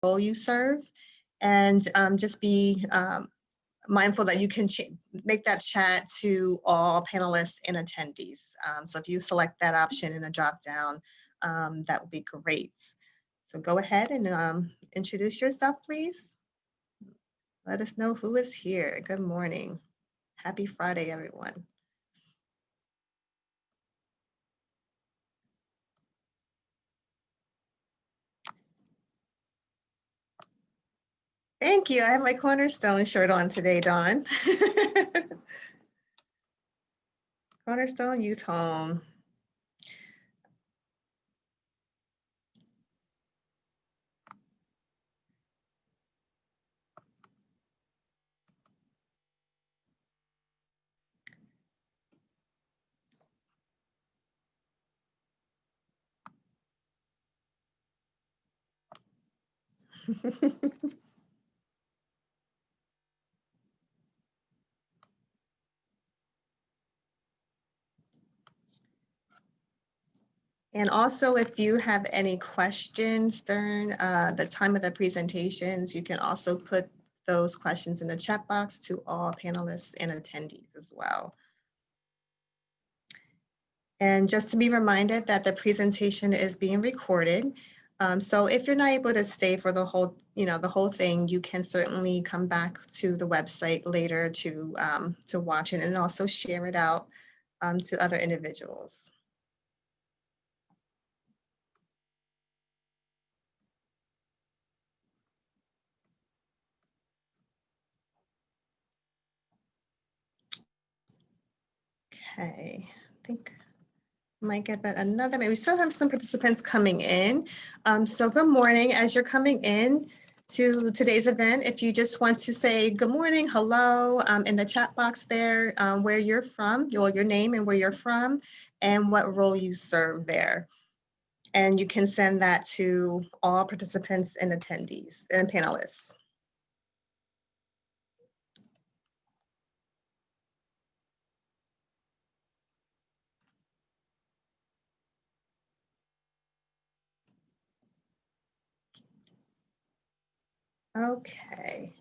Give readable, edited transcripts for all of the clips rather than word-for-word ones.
role you serve, and just be mindful that you can make that chat to all panelists and attendees. So if you select that option in a drop down, that would be great. So go ahead and introduce yourself, please. Let us know who is here. Good morning. Happy Friday, everyone. Thank you. I have my Cornerstone shirt on today, Dawn. Cornerstone Youth Home. And also, if you have any questions during the time of the presentations, you can also put those questions in the chat box to all panelists and attendees as well. And just to be reminded that the presentation is being recorded. So if you're not able to stay for the whole, the whole thing, you can certainly come back to the website later to watch it and also share it out to other individuals. Okay, I think might get that another, maybe we still have some participants coming in. So good morning. As you're coming in to today's event, if you just want to say good morning, hello, in the chat box there, where you're from, your name and where you're from, and what role you serve there. And you can send that to all participants and attendees and panelists. Okay.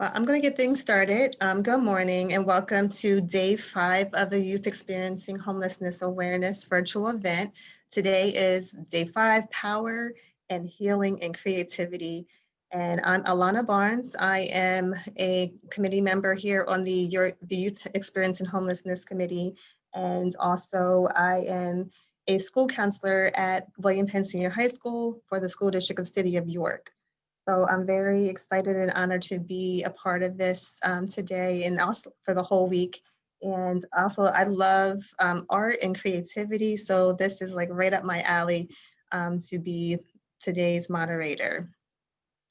Well, I'm going to get things started. Good morning and welcome to day 5 of the Youth Experiencing Homelessness Awareness virtual event. Today is day 5, Power and Healing and Creativity. And I'm Alana Barnes. I am a committee member here on the Youth Experiencing Homelessness Committee. And also I am a school counselor at William Penn Senior High School for the School District of the City of York. So I'm very excited and honored to be a part of this today and also for the whole week. And also I love art and creativity. So this is like right up my alley to be today's moderator.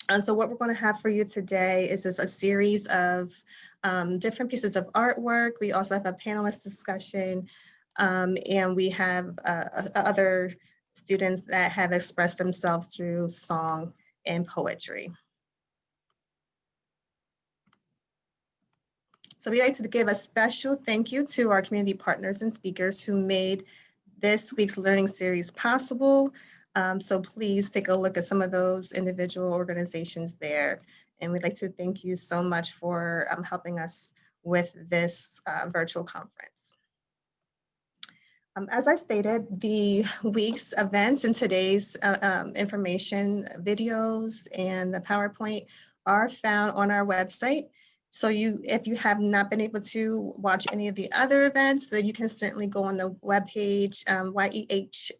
And so what we're going to have for you today is just a series of different pieces of artwork. We also have a panelist discussion and we have other students that have expressed themselves through song and poetry. So we'd like to give a special thank you to our community partners and speakers who made this week's learning series possible. So please take a look at some of those individual organizations there. And we'd like to thank you so much for helping us with this virtual conference. As I stated, the week's events and today's information, videos, and the PowerPoint are found on our website. So if you have not been able to watch any of the other events, then you can certainly go on the webpage,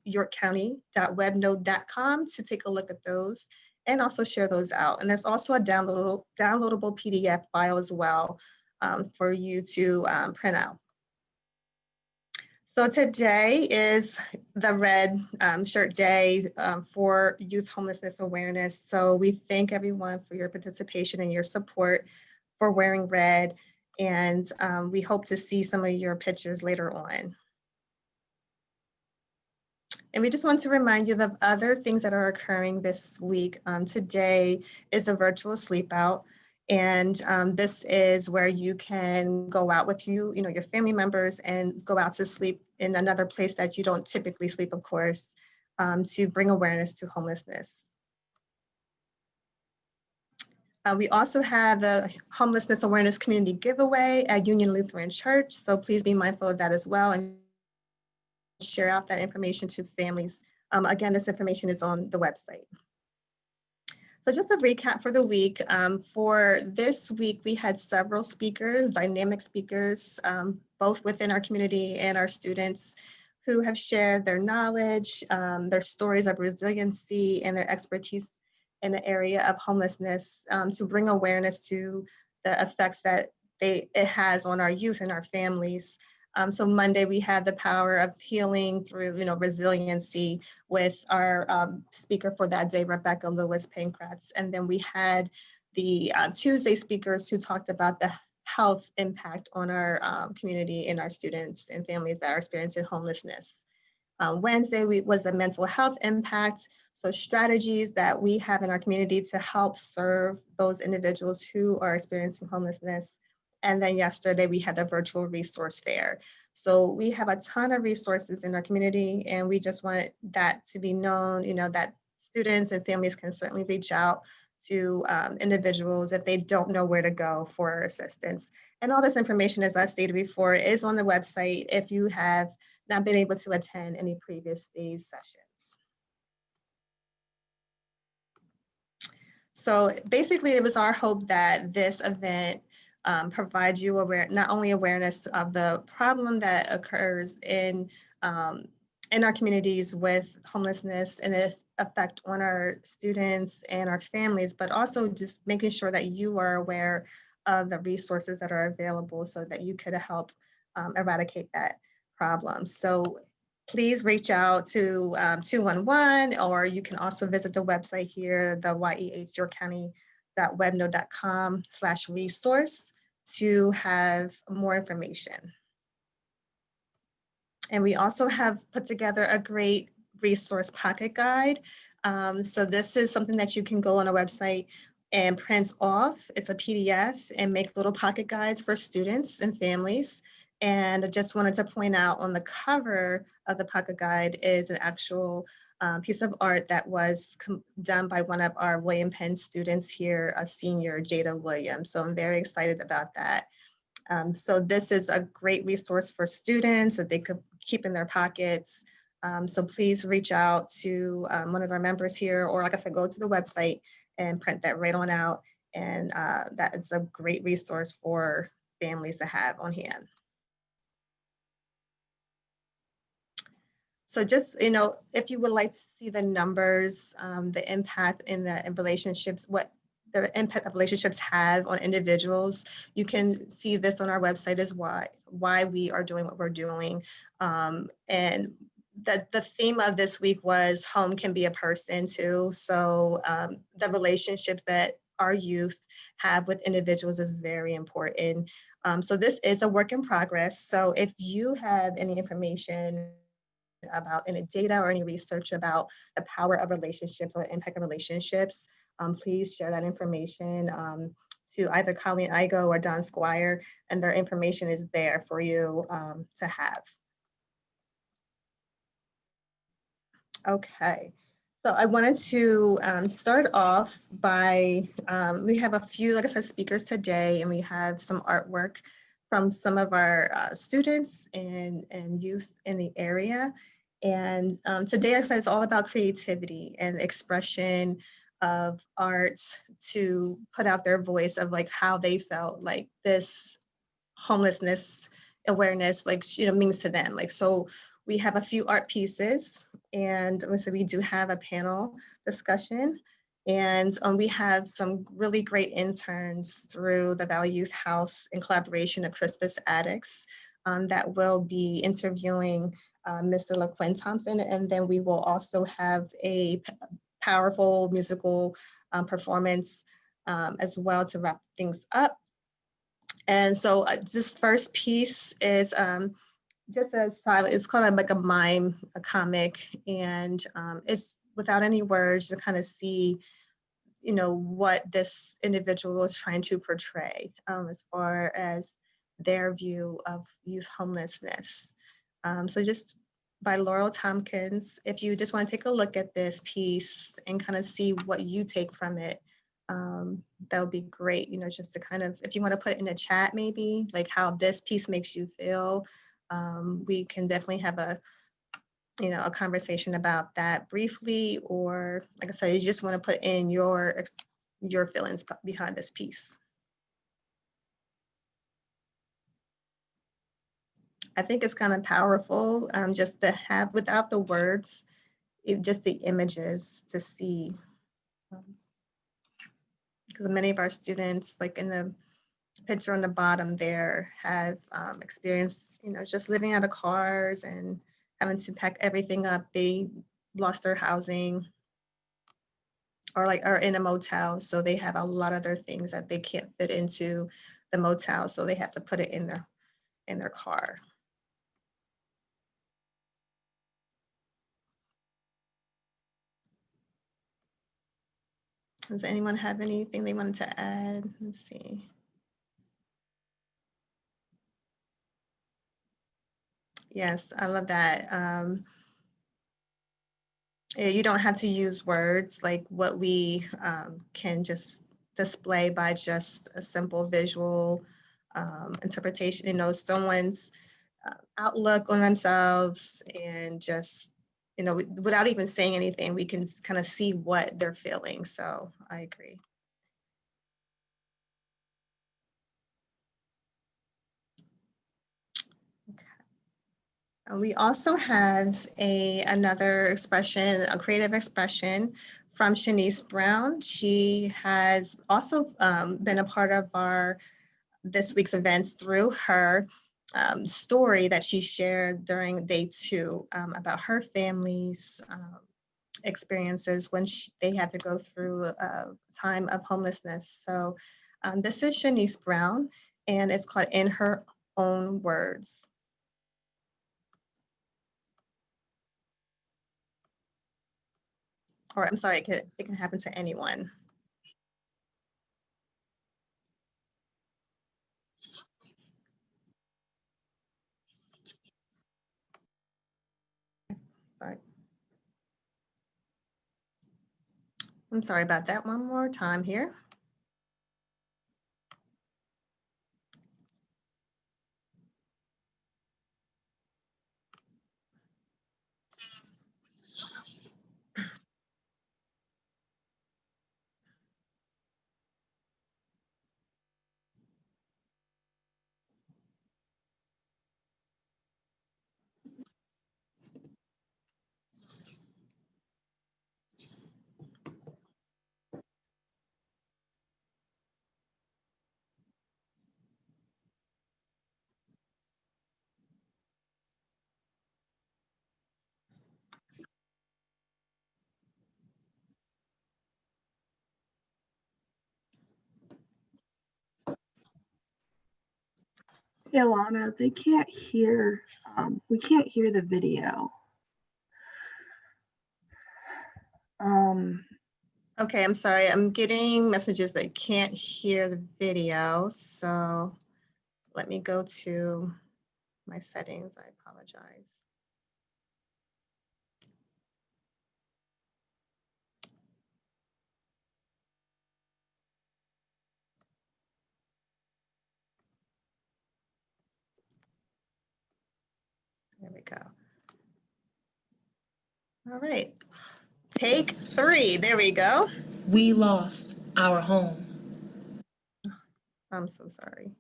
yehyorkcounty.webnode.com to take a look at those and also share those out. And there's also a downloadable PDF file as well for you to print out. So today is the Red Shirt Day for Youth Homelessness Awareness. So we thank everyone for your participation and your support for wearing red. And we hope to see some of your pictures later on. And we just want to remind you of other things that are occurring this week. Today is a virtual sleep out. And this is where you can go out with your family members and go out to sleep in another place that you don't typically sleep, of course, to bring awareness to homelessness. We also have the Homelessness Awareness Community Giveaway at Union Lutheran Church. So please be mindful of that as well and share out that information to families. Again, this information is on the website. So just a recap for the week. For this week, we had several speakers, dynamic speakers, both within our community and our students who have shared their knowledge, their stories of resiliency, and their expertise in the area of homelessness to bring awareness to the effects that it has on our youth and our families. So Monday we had the power of healing through, resiliency with our speaker for that day, Rebecca Lewis Pankratz. And then we had the Tuesday speakers who talked about the health impact on our community and our students and families that are experiencing homelessness. Wednesday was a mental health impact, so strategies that we have in our community to help serve those individuals who are experiencing homelessness. And then yesterday we had the virtual resource fair. So we have a ton of resources in our community, and we just want that to be known, that students and families can certainly reach out to individuals if they don't know where to go for assistance. And all this information, as I stated before, is on the website if you have not been able to attend any previous day's sessions. So basically, it was our hope that this event provides you not only awareness of the problem that occurs in our communities with homelessness and its effect on our students and our families, but also just making sure that you are aware of the resources that are available so that you could help eradicate that problem. So please reach out to 211, or you can also visit the website here, the yehyorcounty.webnode.com/resource to have more information. And we also have put together a great resource pocket guide. So this is something that you can go on a website and print off. It's a PDF and make little pocket guides for students and families. And I just wanted to point out on the cover of the pocket guide is an actual piece of art that was done by one of our William Penn students here, a senior, Jada Williams. So I'm very excited about that. So this is a great resource for students that they could keep in their pockets. So please reach out to one of our members here, or like I said, go to the website and print that right on out. And that is a great resource for families to have on hand. So just, if you would like to see the numbers, the impact in relationships, what the impact of relationships have on individuals, you can see this on our website as why we are doing what we're doing. And the theme of this week was home can be a person too. So the relationships that our youth have with individuals is very important. So this is a work in progress. So if you have any information about any data or any research about the power of relationships or the impact of relationships, please share that information to either Colleen Igo or Don Squire, and their information is there for you to have. Okay, so I wanted to start off by, we have a few, like I said, speakers today, and we have some artwork from some of our students and youth in the area. And today, like I said, it's all about creativity and expression of art to put out their voice of like how they felt like this homelessness awareness means to them. So we have a few art pieces, and so we do have a panel discussion, and we have some really great interns through the Valley Youth House in collaboration with Crispus Addicts that will be interviewing Mr. LaQuinn Thompson, and then we will also have a powerful musical performance as well to wrap things up. And so this first piece is just a silent, it's called like a mime, a comic, and it's without any words to kind of see, what this individual is trying to portray as far as their view of youth homelessness. So just by Laurel Tompkins, if you just want to take a look at this piece and kind of see what you take from it, That would be great, just to kind of, if you want to put it in the chat, maybe like how this piece makes you feel. We can definitely have a conversation about that briefly, or like I said, you just want to put in your feelings behind this piece. I think it's kind of powerful, just to have, without the words, just the images to see. Because many of our students, like in the picture on the bottom there, have experienced, just living out of cars and having to pack everything up. They lost their housing, or are in a motel, so they have a lot of their things that they can't fit into the motel, so they have to put it in their car. Does anyone have anything they wanted to add? Let's see. Yes, I love that. You don't have to use words, like what we can just display by just a simple visual interpretation, someone's outlook on themselves, and just, without even saying anything, we can kind of see what they're feeling. So I agree. We also have another expression, a creative expression from Shanice Brown. She has also been a part of this week's events through her story that she shared during day 2 about her family's experiences when they had to go through a time of homelessness. So this is Shanice Brown, and it's called In Her Own Words. Or I'm sorry, it can happen to anyone. Sorry. I'm sorry about that. One more time here. Ilana, they can't hear, we can't hear the video. Okay, I'm sorry. I'm getting messages that can't hear the video. So let me go to my settings. I apologize. There we go. All right. Take 3. There we go. We lost our home. I'm so sorry.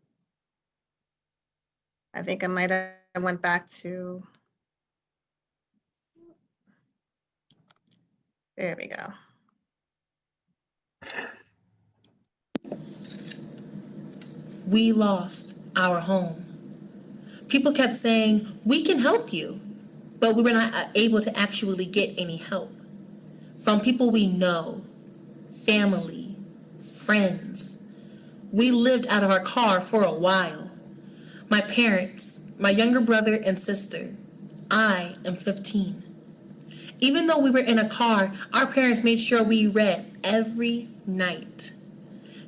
I think I might have went back to. There we go. We lost our home. People kept saying, we can help you, but we were not able to actually get any help. From people we know, family, friends. We lived out of our car for a while. My parents, my younger brother and sister. I am 15. Even though we were in a car, our parents made sure we read every night.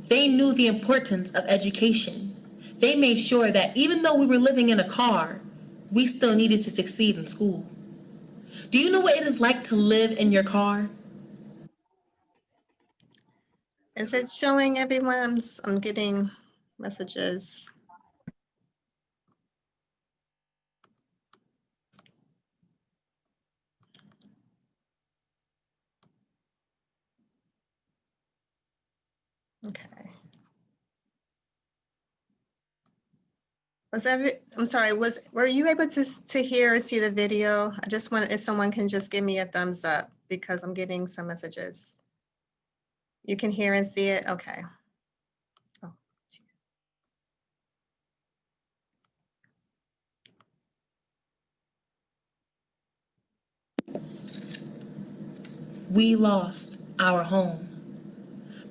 They knew the importance of education. They made sure that even though we were living in a car, we still needed to succeed in school. Do you know what it is like to live in your car? Is it showing everyone? I'm getting messages. Okay. I'm sorry, were you able to hear or see the video? I just want, if someone can just give me a thumbs up because I'm getting some messages. You can hear and see it? Okay. Oh, geez. We lost our home.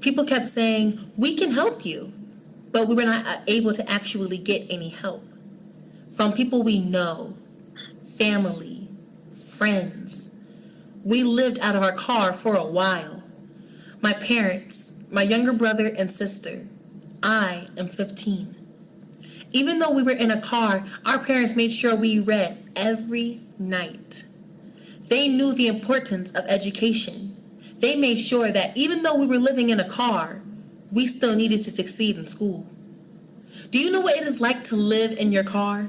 People kept saying, we can help you, but we were not able to actually get any help from people we know, family, friends. We lived out of our car for a while. My parents, my younger brother and sister. I am 15. Even though we were in a car, our parents made sure we read every night. They knew the importance of education. They made sure that even though we were living in a car, we still needed to succeed in school. Do you know what it is like to live in your car?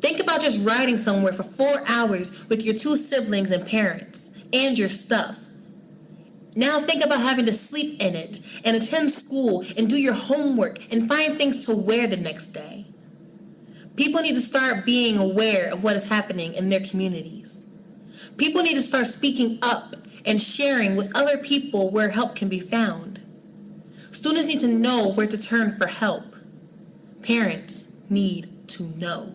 Think about just riding somewhere for 4 hours with your two siblings and parents and your stuff. Now think about having to sleep in it and attend school and do your homework and find things to wear the next day. People need to start being aware of what is happening in their communities. People need to start speaking up and sharing with other people where help can be found. Students need to know where to turn for help. Parents need to know.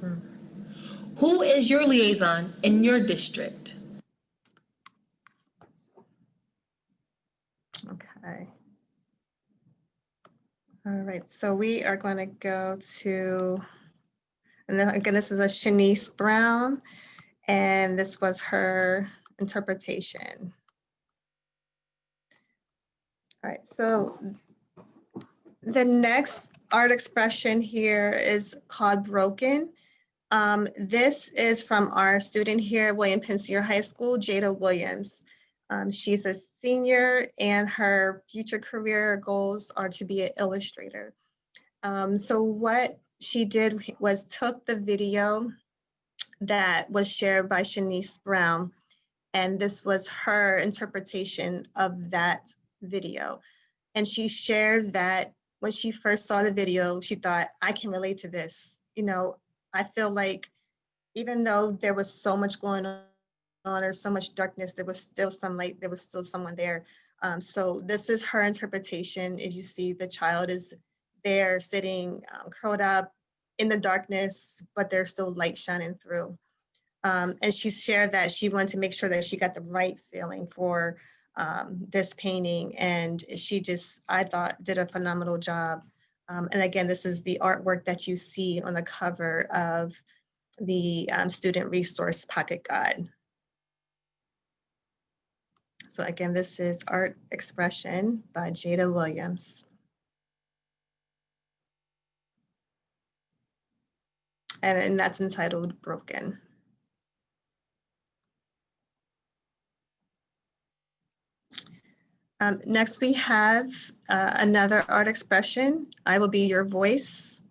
Who is your liaison in your district? Okay. All right, so we are going to go to, and then again, this is a Shanice Brown, and this was her interpretation. All right, so the next art expression here is called Broken. This is from our student here at William Penn Senior High School, Jada Williams. She's a senior and her future career goals are to be an illustrator. So what she did was took the video that was shared by Shanice Brown, and this was her interpretation of that video. And she shared that when she first saw the video, she thought, I can relate to this. You know, I feel like even though there was so much going on, there's so much darkness, there was still some light, there was still someone there. So this is her interpretation. If you see the child is there sitting curled up in the darkness, but there's still light shining through. And she shared that she wanted to make sure that she got the right feeling for this painting. And she just, I thought, did a phenomenal job. And again, this is the artwork that you see on the cover of the student resource pocket guide. So again, this is Art Expression by Jada Williams. And that's entitled Broken. Next, we have another art expression. I Will Be Your Voice.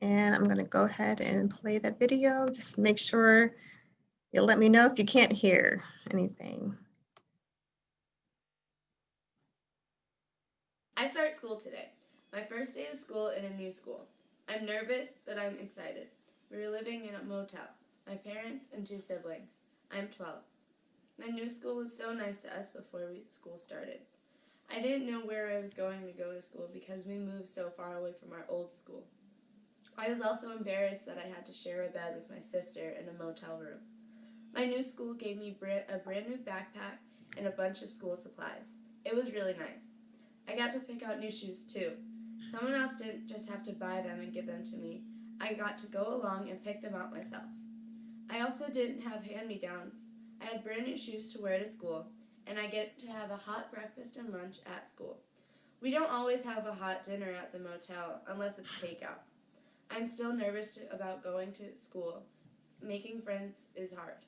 And I'm going to go ahead and play that video. Just make sure you'll let me know if you can't hear anything. I start school today. My first day of school in a new school. I'm nervous, but I'm excited. We're living in a motel. My parents and two siblings. I'm 12. My new school was so nice to us before school started. I didn't know where I was going to go to school because we moved so far away from our old school. I was also embarrassed that I had to share a bed with my sister in a motel room. My new school gave me a brand new backpack and a bunch of school supplies. It was really nice. I got to pick out new shoes too. Someone else didn't just have to buy them and give them to me. I got to go along and pick them out myself. I also didn't have hand-me-downs. I had brand new shoes to wear to school, and I get to have a hot breakfast and lunch at school. We don't always have a hot dinner at the motel unless it's takeout. I'm still nervous about going to school. Making friends is hard.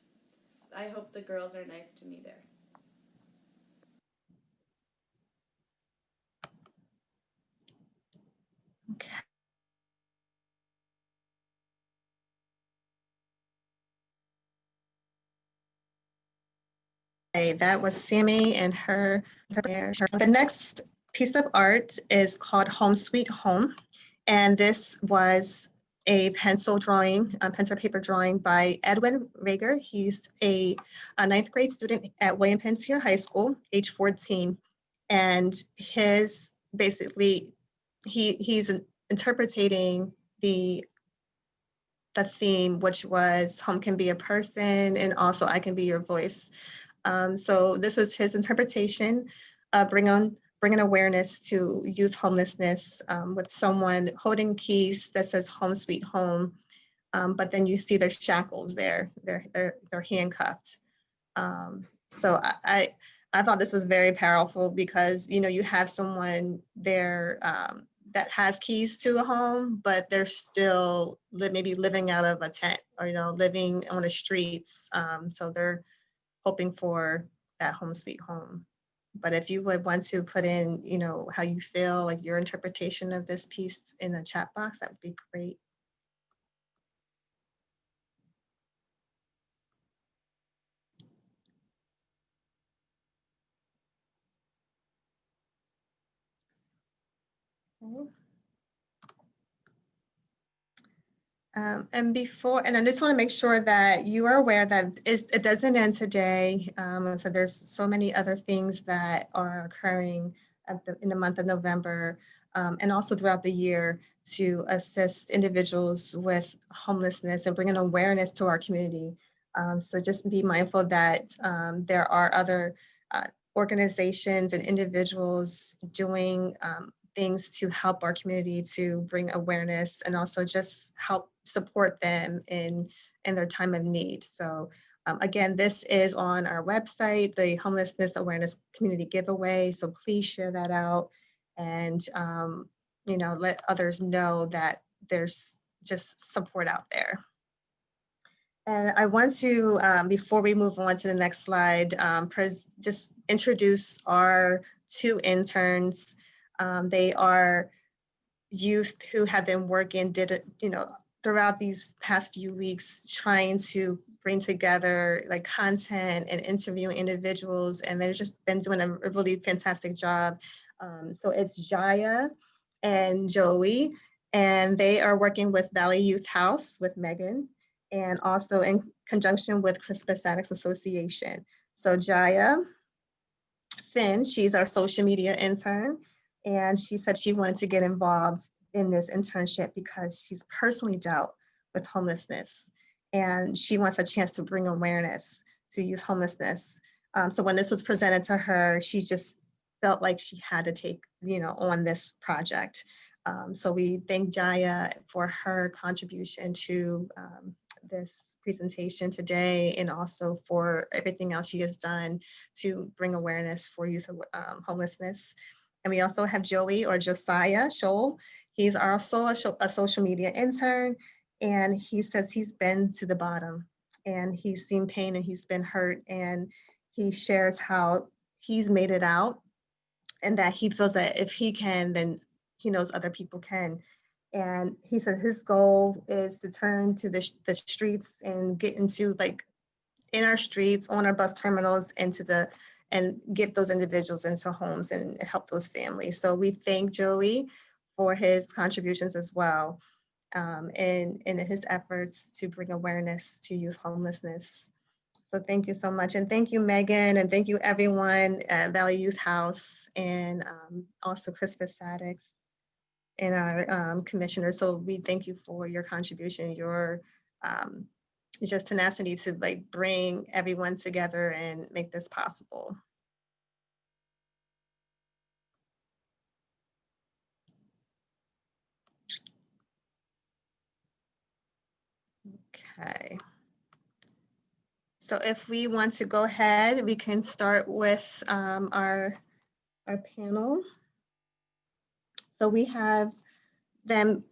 I hope the girls are nice to me there. That was Sammy and her. The next piece of art is called Home Sweet Home. And this was a pencil paper drawing by Edwin Rager. He's a ninth grade student at William Penn Senior High School, age 14. And he's interpreting the theme, which was home can be a person and also I can be your voice. So this was his interpretation, bringing awareness to youth homelessness with someone holding keys that says "Home Sweet Home," but then you see their shackles there; they're handcuffed. So I thought this was very powerful because you have someone there that has keys to a home, but they're still maybe living out of a tent or living on the streets. So they're hoping for that home sweet home. But if you would want to put in, how you feel, like your interpretation of this piece in the chat box, that would be great. Okay. And I just want to make sure that you are aware that it doesn't end today. So there's so many other things that are occurring in the month of November and also throughout the year to assist individuals with homelessness and bring an awareness to our community. So just be mindful that there are other organizations and individuals doing things to help our community to bring awareness and also just help support them in their time of need. So again, this is on our website, the Homelessness Awareness Community Giveaway. So please share that out and let others know that there's just support out there. And I want to, before we move on to the next slide, just introduce our two interns. They are youth who have been working, throughout these past few weeks, trying to bring together like content and interviewing individuals, and they've just been doing a really fantastic job. So it's Jaya and Joey, and they are working with Valley Youth House with Megan, and also in conjunction with Crispus Addicts Association. So Jaya Finn, she's our social media intern, and she said she wanted to get involved in this internship because she's personally dealt with homelessness, and she wants a chance to bring awareness to youth homelessness. So when this was presented to her, she just felt like she had to take, on this project. So we thank Jaya for her contribution to this presentation today, and also for everything else she has done to bring awareness for youth homelessness. And we also have Joey or Josiah Scholl. He's also a social media intern, and he says he's been to the bottom and he's seen pain and he's been hurt, and he shares how he's made it out and that he feels that if he can, then he knows other people can. And he said his goal is to turn to the streets and get into in our streets, on our bus terminals, and get those individuals into homes and help those families. So we thank Joey for his contributions as well, in his efforts to bring awareness to youth homelessness. So thank you so much. And thank you, Megan, and thank you everyone at Valley Youth House, and also Crispus Addicts and our commissioner. So we thank you for your contribution, your just tenacity to bring everyone together and make this possible. Okay. So if we want to go ahead, we can start with our panel. So we have them,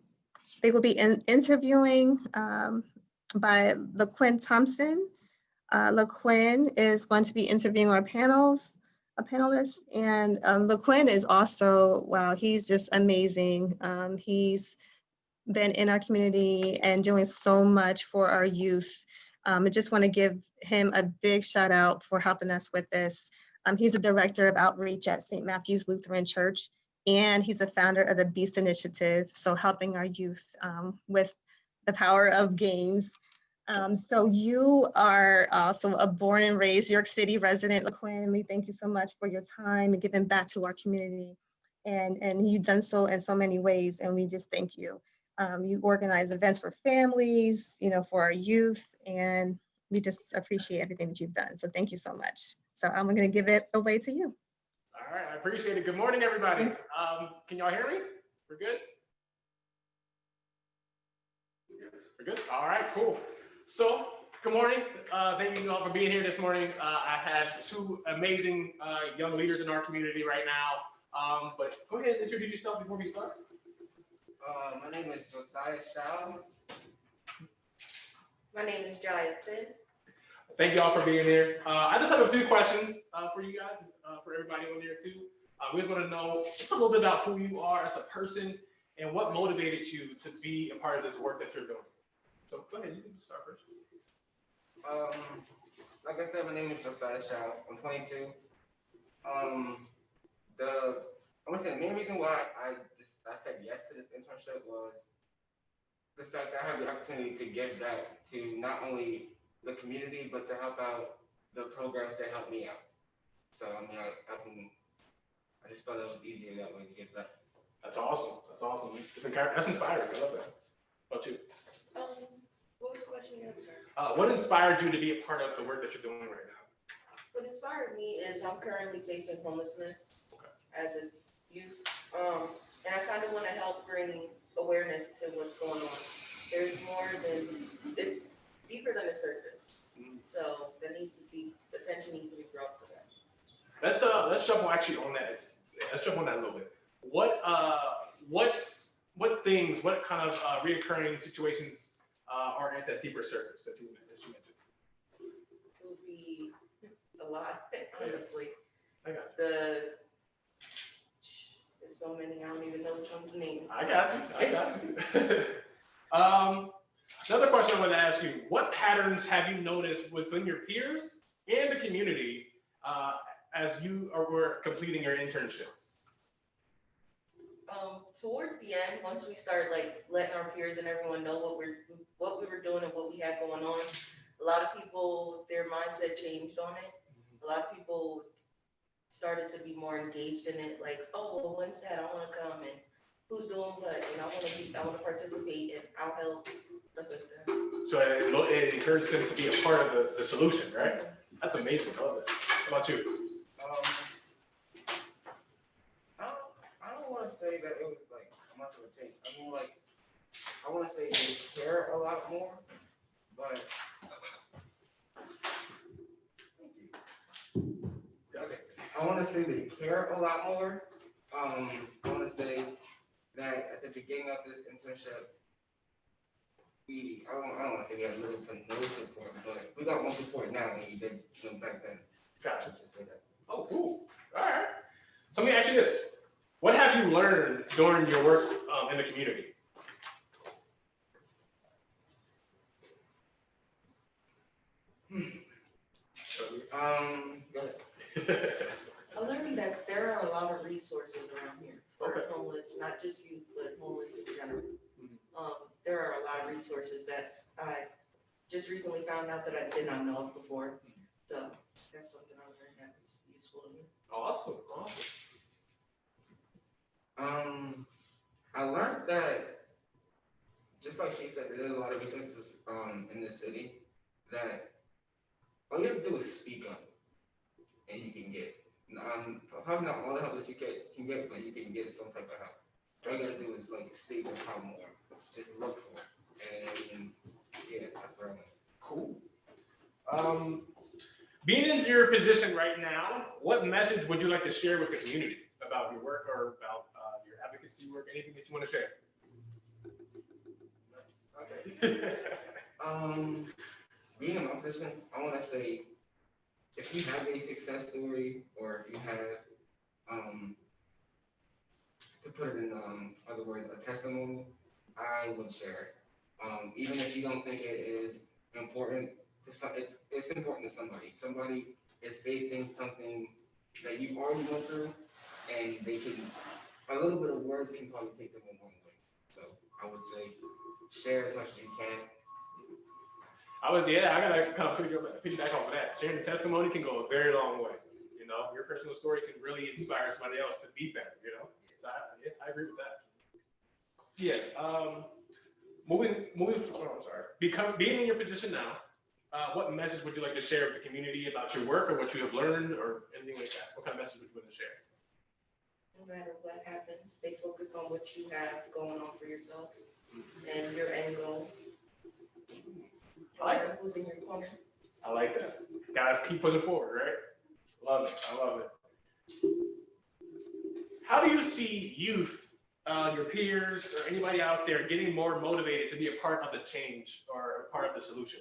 they will be interviewing by LaQuinn Thompson. LaQuinn is going to be interviewing our panelists, and LaQuinn is also, wow, he's just amazing. He's been in our community and doing so much for our youth. I just want to give him a big shout out for helping us with this. He's a director of outreach at St. Matthew's Lutheran Church, and he's the founder of the Beast Initiative, so helping our youth with the power of games. So you are also a born and raised York City resident, LaQuinn. We thank you so much for your time and giving back to our community. And you've done so in so many ways, and we just thank you. You organize events for families, for our youth, and we just appreciate everything that you've done. So thank you so much. So I'm going to give it away to you. All right, I appreciate it. Good morning, everybody. Can y'all hear me? We're good? We're good? All right, cool. So, good morning. Thank you all for being here this morning. I have two amazing young leaders in our community right now. But go ahead and introduce yourself before we start. My name is Josiah Shaw. My name is Jayathan. Thank you all for being here. I just have a few questions for you guys, for everybody on here too. We just want to know just a little bit about who you are as a person and what motivated you to be a part of this work that you're doing. So go ahead, you can start first. Like I said, my name is Josiah Shaw. I'm 22. I want to say the main reason why I said yes to this internship was the fact that I have the opportunity to give back to not only the community, but to help out the programs that help me out. So I mean, I just felt it was easier that way to get back. That's awesome. That's awesome. That's inspiring. I love that. What about you? What was the question again? What inspired you to be a part of the work that you're doing right now? What inspired me is I'm currently facing homelessness as a youth, and I kind of want to help bring awareness to what's going on. There's more than, it's deeper than the surface. So attention needs to be brought to that. Let's jump actually on that. Let's jump on that a little bit. What things, what kind of reoccurring situations are at that deeper surface that you mentioned? It would be a lot, honestly. I got There's so many, I don't even know which one's the name. I got you. Another question I want to ask you, what patterns have you noticed within your peers and the community as you were completing your internship? Toward the end, once we start letting our peers and everyone know what we were doing and what we had going on, a lot of people, their mindset changed on it. A lot of people started to be more engaged in it, like, oh, well, when's that? I want to come, and who's doing what, and I want to participate, and I'll help, stuff like that. So it encouraged them to be a part of the solution, right? That's amazing. I love that. How about you? I don't want to say that it was like much of a change. I mean, like, I want to say they care a lot more, but thank you. Okay. I want to say they care a lot more. I want to say that at the beginning of this internship, I don't want to say we had little to no support, but we got more support now than we did back then. Gotcha. Just say that. Oh, cool. All right. So let me ask you this. What have you learned during your work in the community? Go ahead. I learned that there are a lot of resources around here for Okay. homeless, not just youth, but homeless in general. There are a lot of resources that I just recently found out that I did not know of before. So that's something I learned that was useful to me. Awesome. I learned that, just like she said, there's a lot of resources in this city that all you have to do is speak up, and you can get. Probably not all the help that you can get, but you can get some type of help. All you gotta do is like state the problem more, just look for it, and yeah, that's where I went. Cool. Being in your position right now, what message would you like to share with the community about your work or about your advocacy work? Anything that you want to share? Okay. Being in my position, I want to say, if you have a success story, or if you have, to put it in other words, a testimony, I would share it. Even if you don't think it is important, it's important to somebody. Somebody is facing something that you already went through, and a little bit of words can probably take them a long way. So I would say share as much as you can. I gotta kind of piggyback off of that. Sharing the testimony can go a very long way. You know, your personal story can really inspire somebody else to be better. You know, so I agree with that. Yeah. Being in your position now, what message would you like to share with the community about your work or what you have learned or anything like that? What kind of message would you want to share? No matter what happens, stay focused on what you have going on for yourself and your end goal. I like that. Who's in your corner? I like that. Guys, keep pushing forward, right? Love it. I love it. How do you see youth, your peers, or anybody out there getting more motivated to be a part of the change or a part of the solution?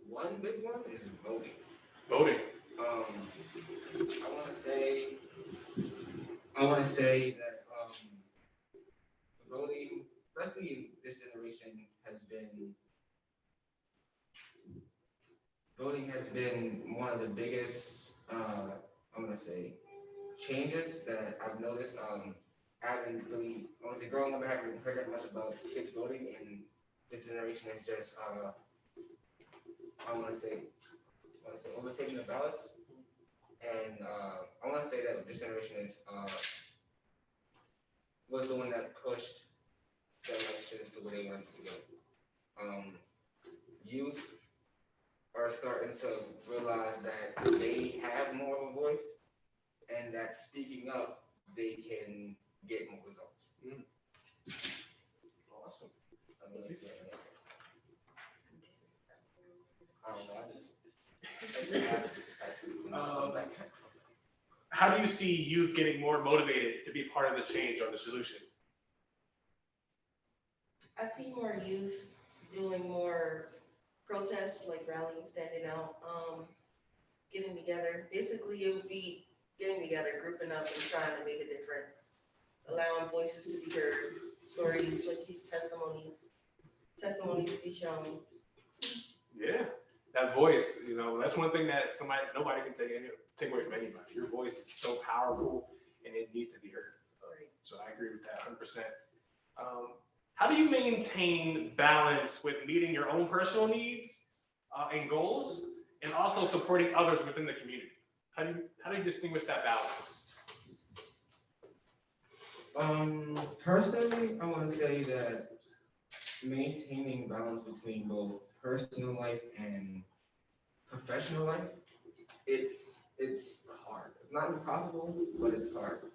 One big one is voting. Voting. I want to say that voting, especially in this generation, voting has been one of the biggest, I'm gonna say, changes that I've noticed. Growing up, I haven't heard that much about kids voting, and this generation is just, I want to say overtaking the ballots. And I want to say that this generation was the one that pushed the elections to where they wanted to go. Youth are starting to realize that they have more of a voice, and that speaking up, they can get more results. Awesome. How do you see youth getting more motivated to be part of the change or the solution? I see more youth doing more protests, like rallying, standing out, getting together. Basically, it would be getting together, grouping up, and trying to make a difference, allowing voices to be heard, stories like these testimonies to be shown. Yeah, that voice, you know, that's one thing that nobody can take away from anybody. Your voice is so powerful and it needs to be heard. So I agree with that 100%. How do you maintain balance with meeting your own personal needs and goals and also supporting others within the community? How do you distinguish that balance? Personally, I want to say that maintaining balance between both personal life and professional life, it's hard. It's not impossible, but it's hard.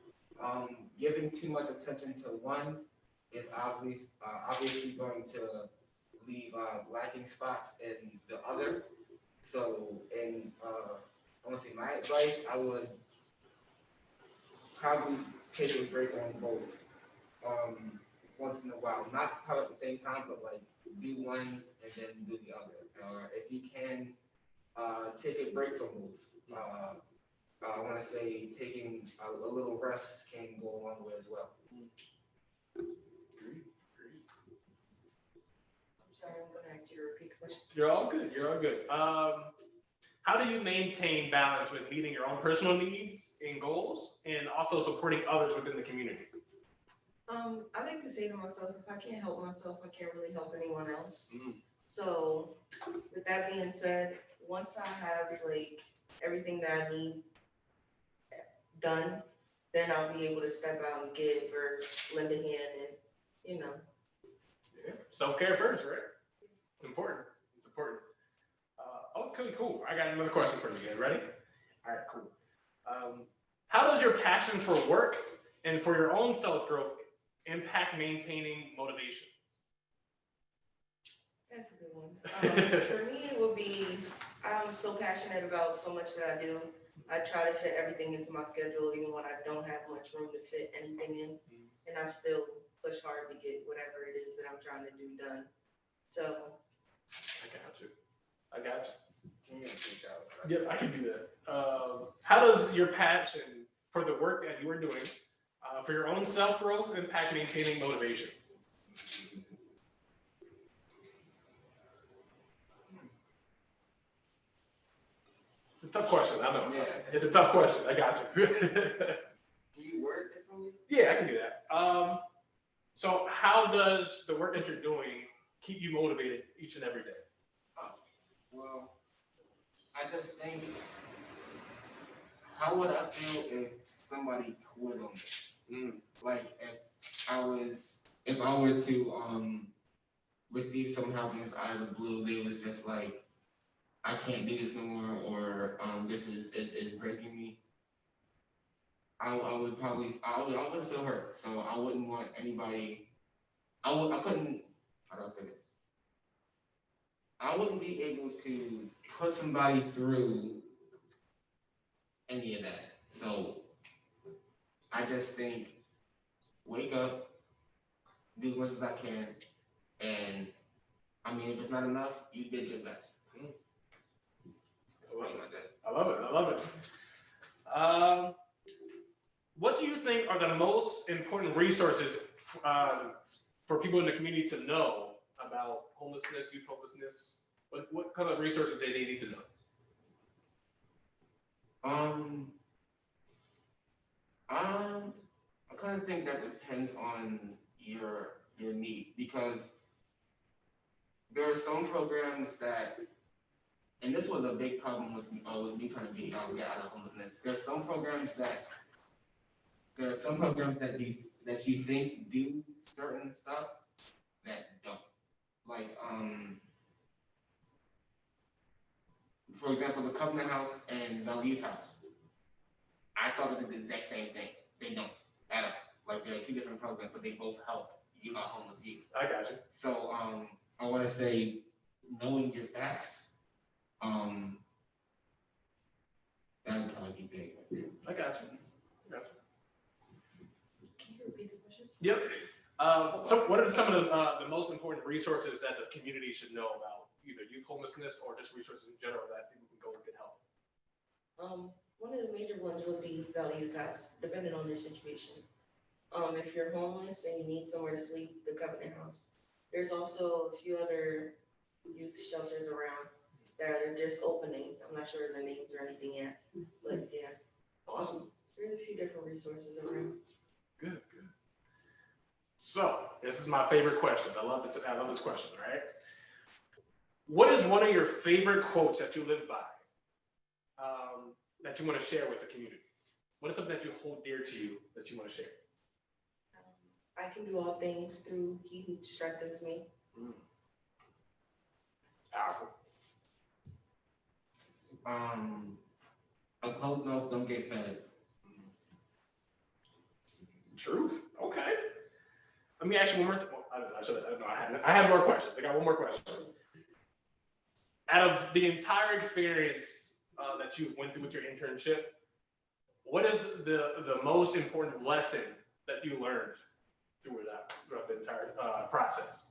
Giving too much attention to one is obviously going to leave lacking spots in the other. So, I want to say my advice, I would probably take a break on both once in a while. Not probably at the same time, but like do one and then do the other. If you can take a break from both. I want to say taking a little rest can go a long way as well. I'm sorry, I'm going to ask you to repeat the question. You're all good. You're all good. How do you maintain balance with meeting your own personal needs and goals and also supporting others within the community? I like to say to myself, if I can't help myself, I can't really help anyone else. Mm-hmm. So with that being said, once I have like everything that I need done, then I'll be able to step out and give or lend a hand and, you know. Yeah. Self-care first, right? It's important. It's important. Okay, cool. I got another question for you. You guys ready? All right, cool. How does your passion for work and for your own self-growth impact maintaining motivation? That's a good one. For me, it would be, I'm so passionate about so much that I do. I try to fit everything into my schedule, even when I don't have much room to fit anything in. And I still push hard to get whatever it is that I'm trying to do done. So. I got you. Yeah, I can do that. How does your passion for the work that you are doing, for your own self-growth, impact maintaining motivation? a tough question. I know. Yeah. It's a tough question. I got you. Do you word it differently? Yeah, I can do that. So how does the work that you're doing keep you motivated each and every day? Well, I just think, how would I feel if somebody quit on me? Like if I were to receive some help and it's out of the blue, they was just like, I can't do this no more, or this is breaking me. I would probably I would feel hurt. So I wouldn't want anybody. I couldn't. How do I say this? I wouldn't be able to put somebody through any of that. So I just think, wake up, do as much as I can, and I mean, if it's not enough, you did your best. That's pretty much it. I love it. I love it. What do you think are the most important resources for people in the community to know about homelessness, youth homelessness? What kind of resources they need to know? I kind of think that depends on your need, because there are some programs that, and this was a big problem with me trying to get out of homelessness. There are some programs that you think do certain stuff that don't. Like for example, the Covenant House and the Youth House. I thought they did the exact same thing. They don't at all. Like they're two different programs, but they both help homeless youth. I got you. So I want to say, knowing your facts, that would probably be big. I got you. Can you repeat the question? Yep. So what are some of the most important resources that the community should know about either youth homelessness or just resources in general that people can go and get help? One of the major ones would be Valley Youth House, depending on their situation. If you're homeless and you need somewhere to sleep, the Covenant House. There's also a few other youth shelters around that are just opening. I'm not sure of the names or anything yet, but yeah. Awesome. There's a few different resources around. Good. So this is my favorite question. I love this question, right? What is one of your favorite quotes that you live by, that you want to share with the community? What is something that you hold dear to you that you want to share? I can do all things through He who strengthens me. Powerful. A closed mouth don't get fed. Truth. Okay. Let me ask you one more. I had more questions. I got one more question. Out of the entire experience that you went through with your internship, what is the most important lesson that you learned throughout the entire process?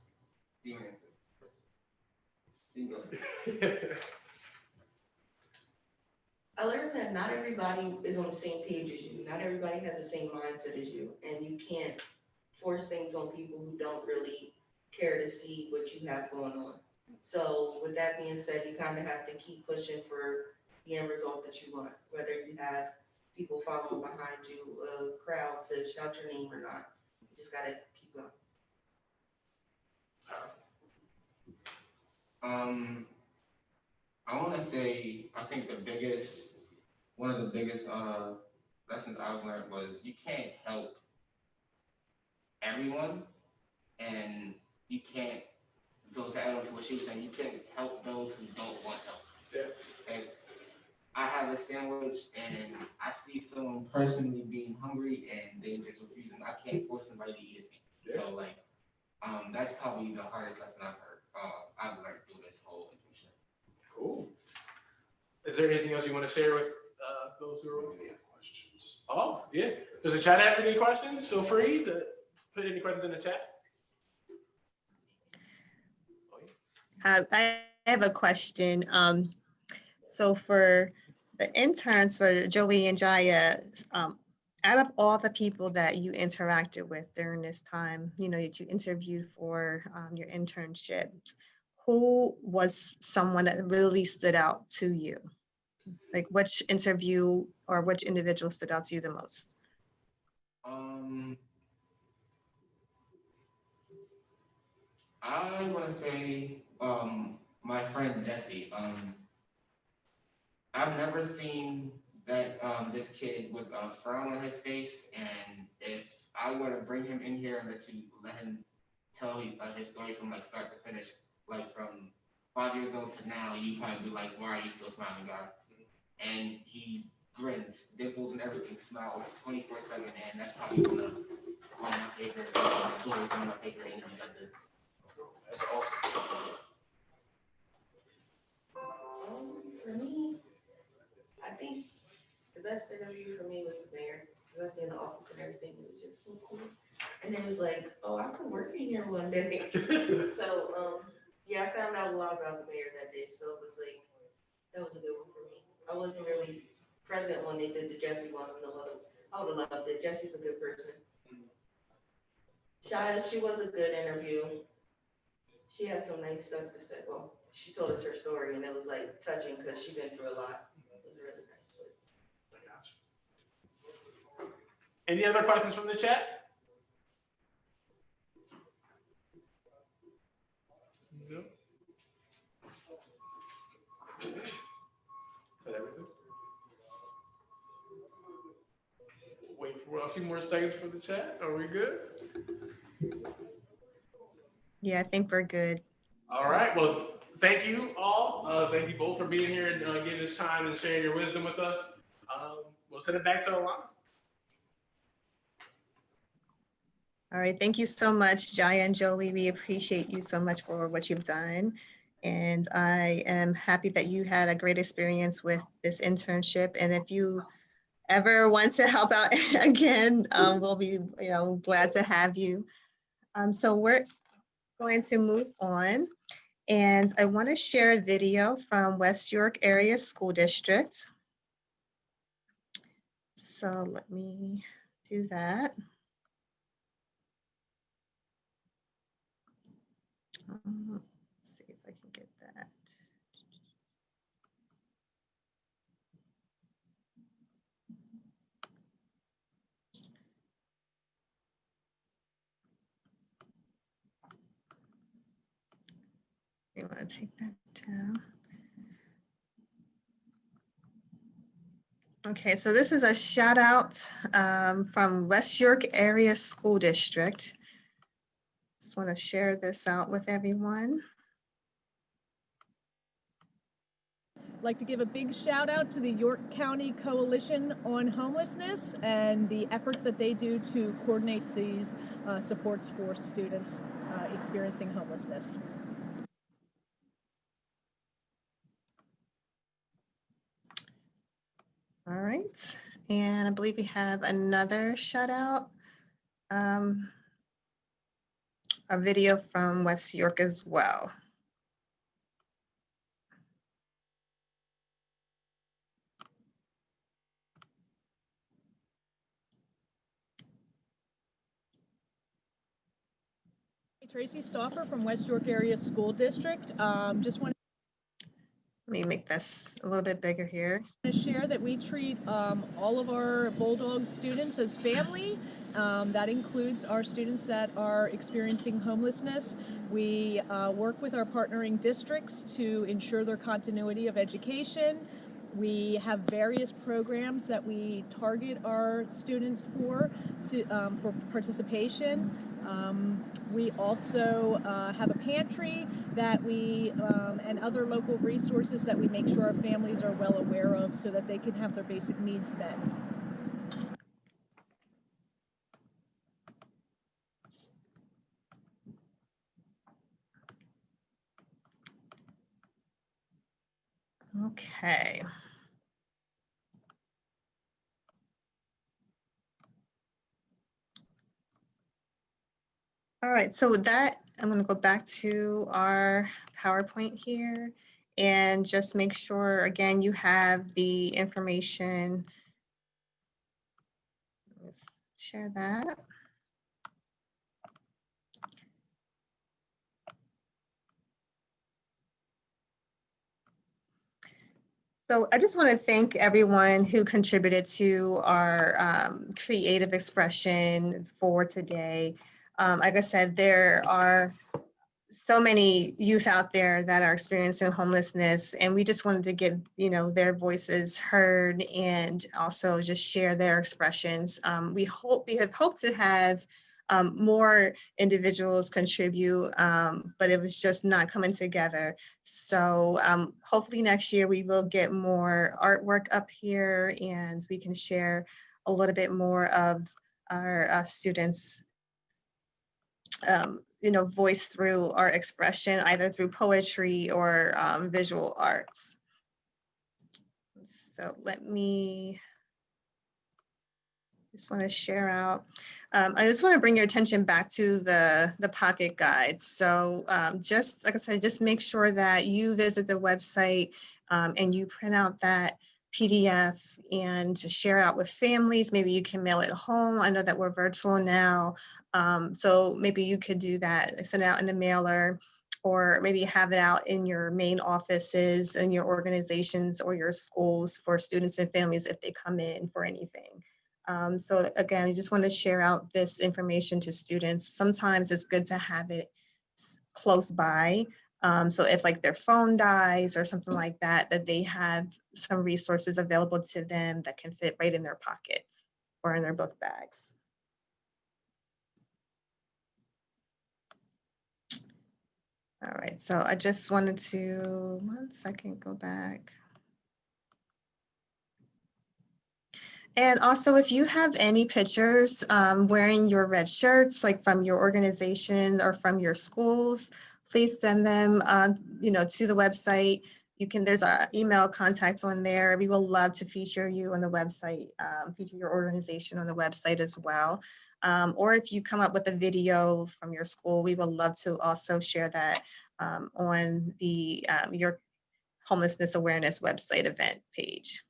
I learned that not everybody is on the same page as you. Not everybody has the same mindset as you. And you can't force things on people who don't really care to see what you have going on. So with that being said, you kind of have to keep pushing for the end result that you want, whether you have people following behind you, a crowd to shout your name or not. You just got to keep going. I want to say, I think one of the biggest lessons I've learned was you can't help everyone, and you can't, so to add on to what she was saying, you can't help those who don't want help. Yeah. If I have a sandwich and I see someone personally being hungry and they're just refusing, I can't force somebody to eat a sandwich. So like, that's probably the hardest lesson I've learned through this whole internship. Cool. Is there anything else you want to share with those who are? Any questions? Oh, yeah. Does the chat have any questions? Feel free to put any questions in the chat. I have a question. So for the interns, for Joey and Jaya, out of all the people that you interacted with during this time, that you interviewed for your internship, who was someone that really stood out to you? Like which interview or which individual stood out to you the most? I want to say my friend Jesse. I've never seen that this kid with a frown on his face, and if I were to bring him in here and let him tell his story from like start to finish, like from 5 years old to now, you'd probably be like, "Why are you still smiling, God?" And he grins, dimples, and everything, smiles 24/7, and that's probably one of my favorite stories, one of my favorite interviews I did. That's awesome. For me, I think the best interview for me was the mayor, because I seen the office and everything, it was just so cool. And it was like, oh, I could work in here one day. So, yeah, I found out a lot about the mayor that day, so it was like, that was a good one for me. I wasn't really present when they did the Jesse one, no, I would have loved it. Jesse's a good person. Shia, she was a good interview. She had some nice stuff to say. Well, she told us her story, and it was like touching because she's been through a lot. It was really nice. I got you. Any other questions from the chat? No. Cool. Is that everything? Wait for a few more seconds for the chat. Are we good? Yeah, I think we're good. All right. Well, thank you all. Thank you both for being here and giving us time and sharing your wisdom with us. We'll send it back to Alana. All right, thank you so much, Jaya and Joey. We appreciate you so much for what you've done. And I am happy that you had a great experience with this internship. And if you ever want to help out again, we'll be glad to have you. So we're going to move on. And I want to share a video from West York Area School District. So let me do that. Let's see if I can get that. You want to take that down. Okay, so this is a shout out from West York Area School District. Just want to share this out with everyone. I'd like to give a big shout out to the York County Coalition on Homelessness and the efforts that they do to coordinate these supports for students experiencing homelessness. All right, and I believe we have another shout out, a video from West York as well. Tracy Stauffer from West York Area School District. Just want Let me make this a little bit bigger here. to share that we treat all of our Bulldog students as family. That includes our students that are experiencing homelessness. We work with our partnering districts to ensure their continuity of education. We have various programs that we target our students for participation. We also have a pantry that we and other local resources that we make sure our families are well aware of so that they can have their basic needs met. Okay. All right, so with that, I'm going to go back to our PowerPoint here and just make sure, again, you have the information. Let's share that. So I just want to thank everyone who contributed to our creative expression for today. Like I said, there are so many youth out there that are experiencing homelessness, and we just wanted to get their voices heard and also just share their expressions. We have hoped to have more individuals contribute, but it was just not coming together. So hopefully next year we will get more artwork up here and we can share a little bit more of our students voice through art expression, either through poetry or visual arts. So let me just want to share out. I just want to bring your attention back to the pocket guide. So just like I said, just make sure that you visit the website and you print out that PDF and share out with families. Maybe you can mail it home. I know that we're virtual now. So maybe you could do that, send it out in a mailer, or maybe have it out in your main offices and your organizations or your schools for students and families if they come in for anything. So again, I just want to share out this information to students. Sometimes it's good to have it close by. So if like their phone dies or something like that, that they have some resources available to them that can fit right in their pockets or in their book bags. All right, so I just wanted to, 1 second, go back. And also, if you have any pictures wearing your red shirts, like from your organization or from your schools, please send them, to the website. There's our email contacts on there. We will love to feature you on the website, feature your organization on the website as well. Or if you come up with a video from your school, we would love to also share that on your homelessness awareness website event page.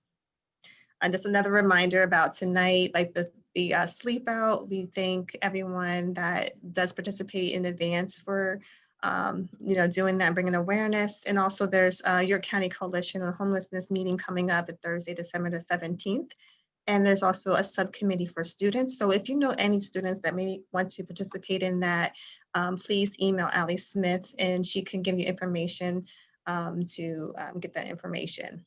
And just another reminder about tonight, like the sleep out. We thank everyone that does participate in advance for doing that, bringing awareness. And also there's York County Coalition on Homelessness meeting coming up at Thursday, December the 17th. And there's also a subcommittee for students. So if you know any students that may want to participate in that, please email Allie Smith and she can give you information to get that information.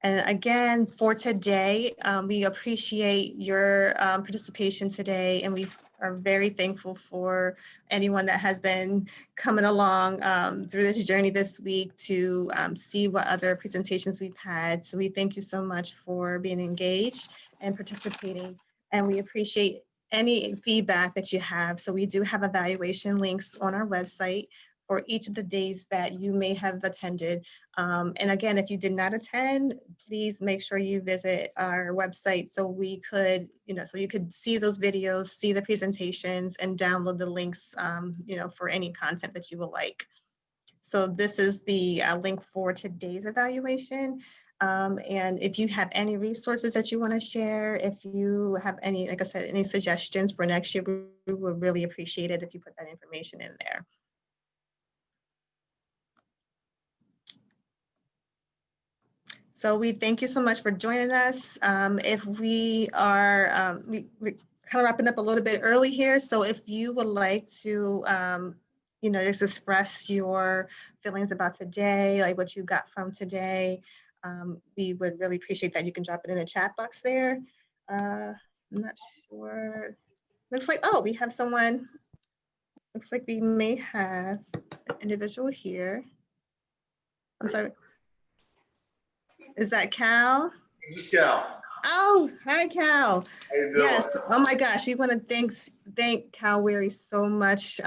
And again, for today, we appreciate your participation today, and we are very thankful for anyone that has been coming along through this journey this week to see what other presentations we've had. So we thank you so much for being engaged and participating, and we appreciate any feedback that you have. So we do have evaluation links on our website for each of the days that you may have attended. And again, if you did not attend, please make sure you visit our website so we could, so you could see those videos, see the presentations, and download the links, for any content that you would like. So this is the link for today's evaluation. And if you have any resources that you want to share, if you have any, like I said, any suggestions for next year, we would really appreciate it if you put that information in there. So we thank you so much for joining us. If we are, we kind of wrapping up a little bit early here. So if you would like to, just express your feelings about today, like what you got from today, we would really appreciate that. You can drop it in the chat box there. I'm not sure. Looks like, we have someone. Looks like we may have an individual here. I'm sorry. Is that Cal? This is Cal. Oh, hi, Cal. How you doing? Yes. Oh my gosh, we want to thank Cal Weary so much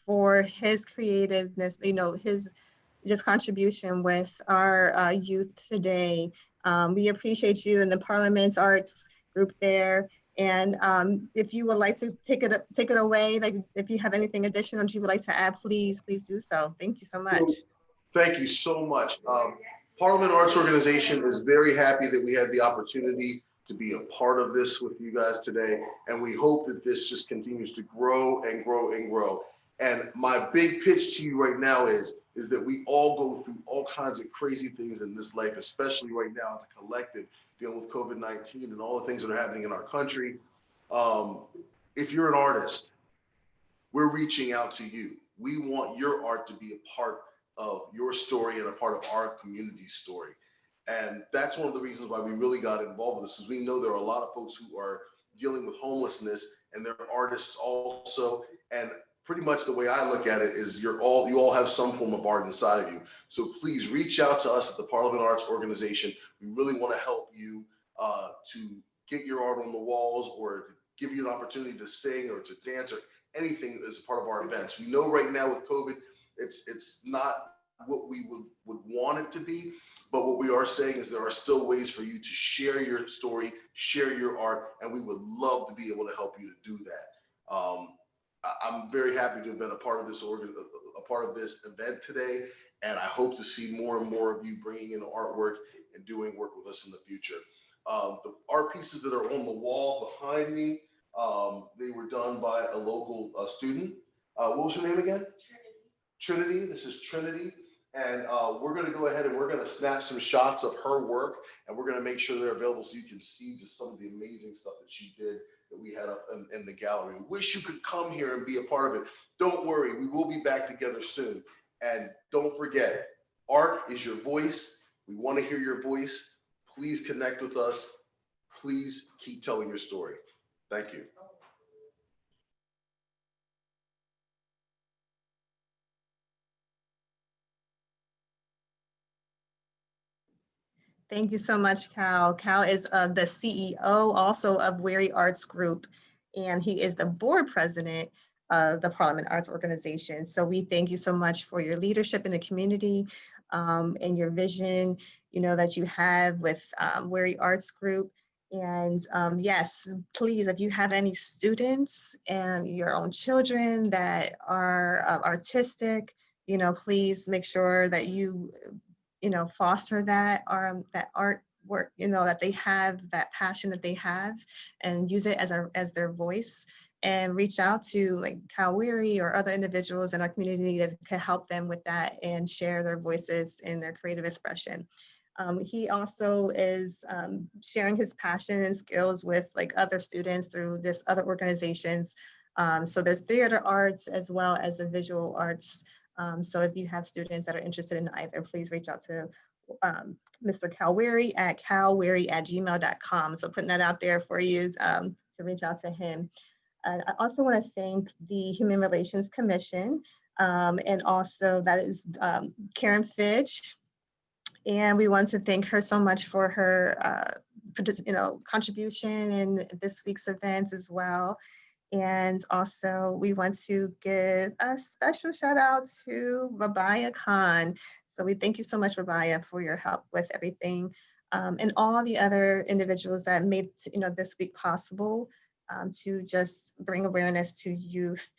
for his creativeness. His just contribution with our youth today. We appreciate you and the Parliament's Arts group there. And if you would like to take it away, like if you have anything additional that you would like to add, please do so. Thank you so much. Thank you so much. Parliament Arts Organization is very happy that we had the opportunity to be a part of this with you guys today. And we hope that this just continues to grow and grow and grow. And my big pitch to you right now is that we all go through all kinds of crazy things in this life, especially right now as a collective, dealing with COVID-19 and all the things that are happening in our country. If you're an artist, we're reaching out to you. We want your art to be a part of your story and a part of our community's story. And that's one of the reasons why we really got involved with this, is we know there are a lot of folks who are dealing with homelessness, and they're artists also. And pretty much the way I look at it is you all have some form of art inside of you. So please reach out to us at the Parliament Arts Organization. We really want to help you to get your art on the walls, or give you an opportunity to sing or to dance or anything as a part of our events. We know right now with COVID, it's not what we would want it to be, but what we are saying is there are still ways for you to share your story, share your art, and we would love to be able to help you to do that. I'm very happy to have been a part of this event today, and I hope to see more and more of you bringing in artwork and doing work with us in the future. The art pieces that are on the wall behind me, they were done by a local student. What was her name again? Trinity. This is Trinity. And we're going to go ahead and we're going to snap some shots of her work, and we're going to make sure they're available so you can see just some of the amazing stuff that she did that we had up in the gallery. Wish you could come here and be a part of it. Don't worry, we will be back together soon. And don't forget, art is your voice. We want to hear your voice. Please connect with us. Please keep telling your story. Thank you. Thank you so much, Cal. Cal is the CEO also of Weary Arts Group, and he is the board president of the Parliament Arts Organization. So we thank you so much for your leadership in the community and your vision, that you have with Weary Arts Group. And yes, please, if you have any students and your own children that are artistic, please make sure that you foster that art work, that they have that passion that they have, and use it as their voice, and reach out to like Cal Weary or other individuals in our community that could help them with that and share their voices in their creative expression. He also is sharing his passion and skills with like other students through this other organizations. So there's theater arts as well as the visual arts. So if you have students that are interested in either, please reach out to Mr. Cal Weary at calweary@gmail.com. So putting that out there for you to reach out to him. And I also want to thank the Human Relations Commission, and also that is Karen Fitch. And we want to thank her so much for her contribution in this week's event as well. And also we want to give a special shout out to Rabia Khan. So we thank you so much, Rabia, for your help with everything, and all the other individuals that made this week possible, to just bring awareness to youth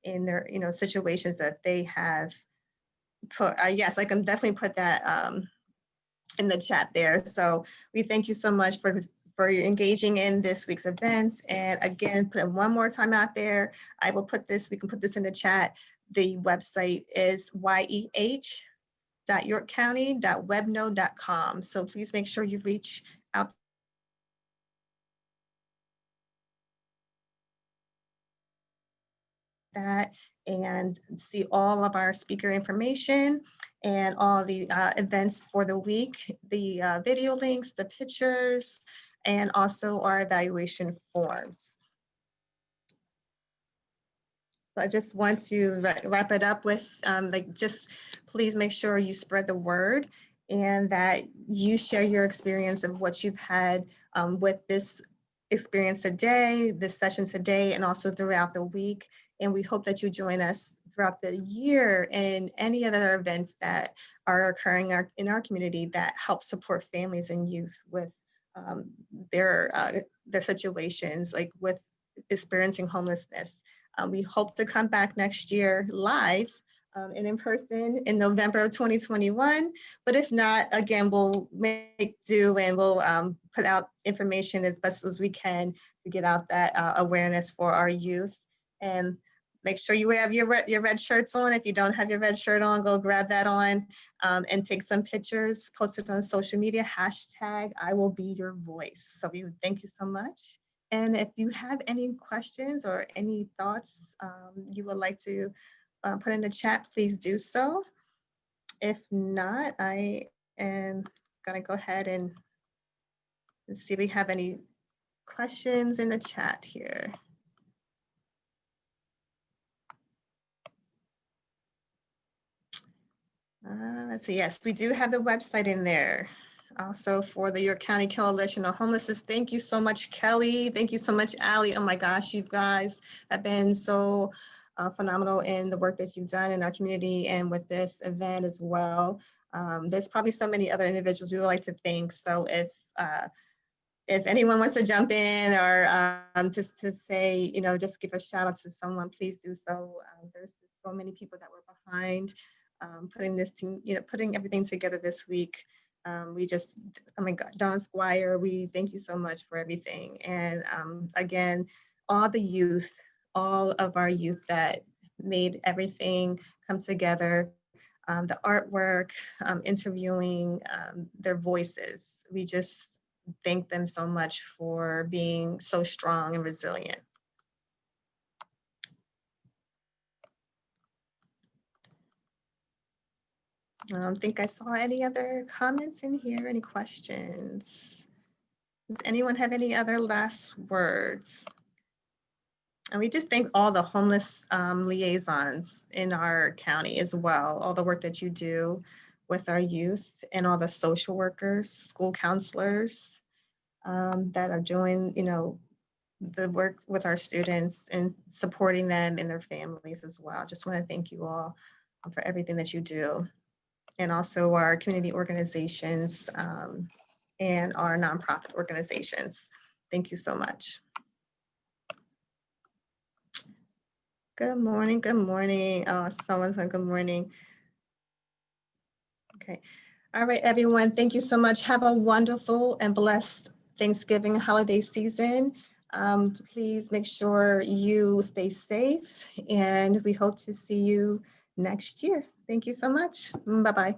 in their situations that they have put. Yes, I can definitely put that in the chat there. So we thank you so much for engaging in this week's events. And again, put it one more time out there. I will put this, we can put this in the chat. The website is yeh.yorkcounty.webnode.com. So please make sure you reach out that and see all of our speaker information and all the events for the week, the video links, the pictures, and also our evaluation forms. So I just want to wrap it up with just please make sure you spread the word and that you share your experience of what you've had with this experience today, this session today, and also throughout the week. And we hope that you join us throughout the year in any other events that are occurring in our community that help support families and youth with their situations, like with experiencing homelessness. We hope to come back next year live and in person in November of 2021. But if not, again, we'll make do and we'll put out information as best as we can to get out that awareness for our youth. And Make sure you have your red shirts on. If you don't have your red shirt on, go grab that on and take some pictures, post it on social media, hashtag I will be your voice. So we thank you so much. And if you have any questions or any thoughts you would like to put in the chat, please do so. If not, I am gonna go ahead and see if we have any questions in the chat here. Let's see. Yes, we do have the website in there. Also for the York County Coalition on Homelessness. Thank you so much, Kelly. Thank you so much, Allie. Oh my gosh, you guys have been so phenomenal in the work that you've done in our community and with this event as well. There's probably so many other individuals we would like to thank. So if anyone wants to jump in or just to say, you know, just give a shout out to someone, please do so. There's just so many people that were behind putting this team, you know, putting everything together this week. We just, oh my God, Don Squire, we thank you so much for everything. And again, all the youth, all of our youth that made everything come together, the artwork, interviewing, their voices. We just thank them so much for being so strong and resilient. I don't think I saw any other comments in here, any questions. Does anyone have any other last words? And we just thank all the homeless liaisons in our county as well, all the work that you do with our youth and all the social workers, school counselors that are doing, you know, the work with our students and supporting them and their families as well. Just want to thank you all for everything that you do. And also our community organizations and our nonprofit organizations. Thank you so much. Good morning, good morning. Oh, someone said good morning. Okay. All right, everyone. Thank you so much. Have a wonderful and blessed Thanksgiving holiday season. Please make sure you stay safe and we hope to see you next year. Thank you so much. Bye-bye.